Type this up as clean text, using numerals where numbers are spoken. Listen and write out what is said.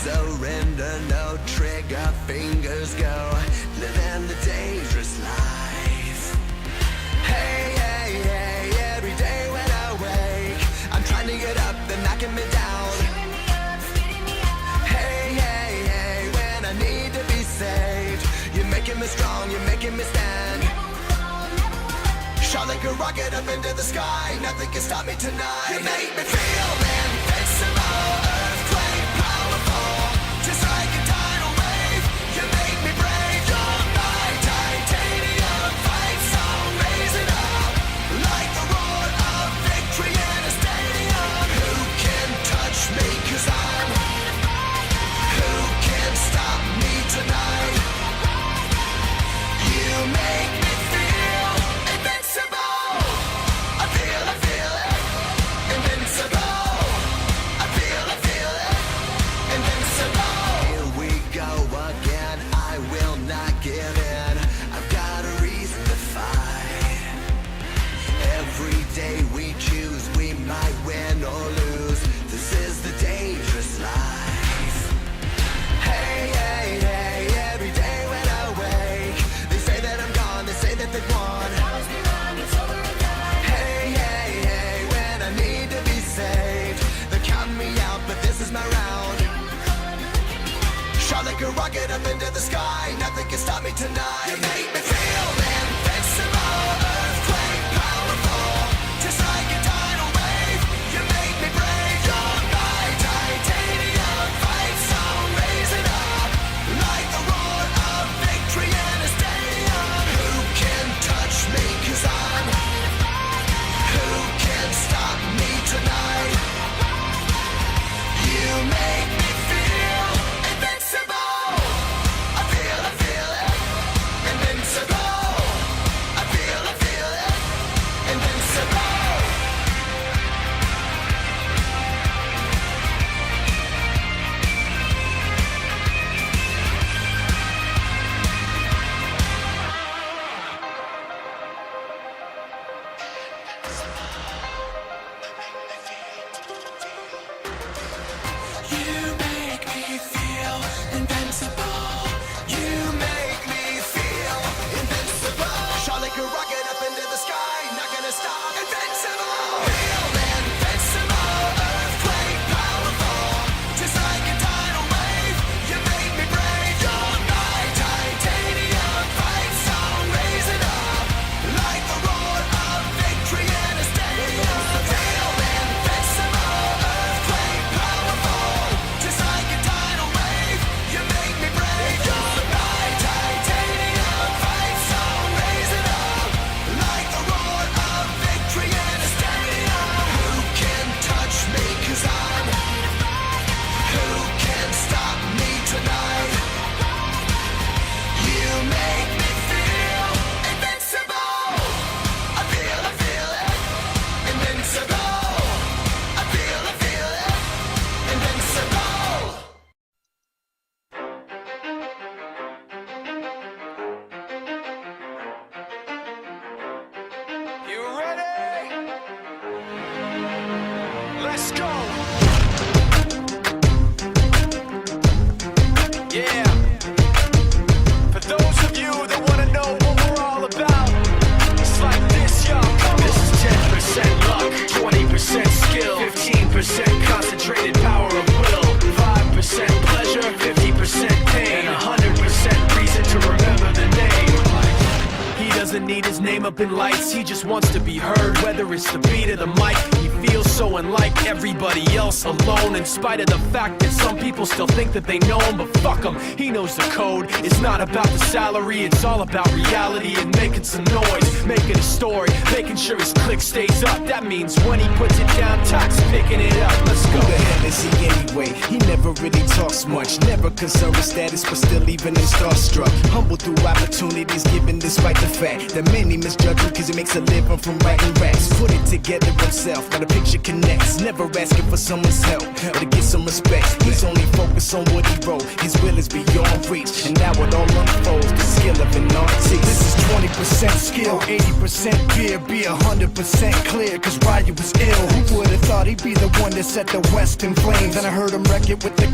surrender, no trigger fingers go, living the dangerous life. Hey, hey, hey, every day when I wake, I'm trying to get up, they're knocking me down. Hey, hey, hey, when I need to be saved, you're making me strong, you're making me stand. Shot like a rocket up into the sky, nothing can stop me tonight. You make me feel invincible, earthquake powerful, just like a tidal wave. You make me brave, you're my titanium fight song, raising up like the roar of victory in a stadium. Who can touch me, 'cause I'm who can stop me tonight? You make me feel invincible. I feel it, invincible. I feel it, invincible. Here we go again, I will not give in. I've got a reason to fight. Every day we choose, we might win or lose. This is the dangerous life. Hey, hey, hey, every day when I wake, they say that I'm gone, they say that they've won. Hey, hey, hey, when I need to be saved, they're counting me out, but this is my round. Shot like a rocket up into the sky, nothing can stop me tonight. You make me feel invincible, earthquake powerful, just like a tidal wave. You make me brave, you're my titanium fight song, raising up like the roar of victory in a stadium. Who can touch me, 'cause I'm who can stop me tonight? You make me feel invincible. I feel it, invincible. I feel it, invincible. You make me feel invincible. You make me feel invincible. Shot like a rocket up into the sky, not gonna stop. Invincible. Feel invincible, earthquake powerful, just like a tidal wave. You make me brave, you're my titanium fight song, raising up like the roar of victory in a stadium. Feel invincible, earthquake powerful, just like a tidal wave. You make me brave, you're my titanium fight song, raising up like the roar of victory in a stadium. Who can touch me, 'cause I'm who can stop me tonight? You make me feel invincible. I feel it, invincible. I feel it, invincible. You ready? Let's go. Yeah. For those of you that want to know what we're all about, it's like this, y'all. This is 10% luck, 20% skill, 15% concentrated power of will, 5% pleasure, 50% pain, and 100% reason to remember the name. He doesn't need his name up in lights, he just wants to be heard, whether it's the beat of the mic. He feels so unlike everybody else, alone, in spite of the fact that some people still think that they know him, but fuck him, he knows the code. It's not about the salary, it's all about reality and making some noise, making a story, making sure his click stays up. That means when he puts it down, Tox picking it up. Let's go. Who the hell is he anyway? He never really talks much, never concerned with status, but still even in starstruck. Humble through opportunities given despite the fact that many misjudge him 'cause he makes a living from writing raps. Put it together himself, got a picture connects, never asking for someone's help or to get some respect. He's only focused on what he wrote, his will is beyond reach, and now it all unfolds, the skill of an artist. This is 20% skill, 80% fear, be 100% clear, 'cause Ryu was ill. Who would've thought he'd be the one that set the West in flames? And I heard him wreck it with the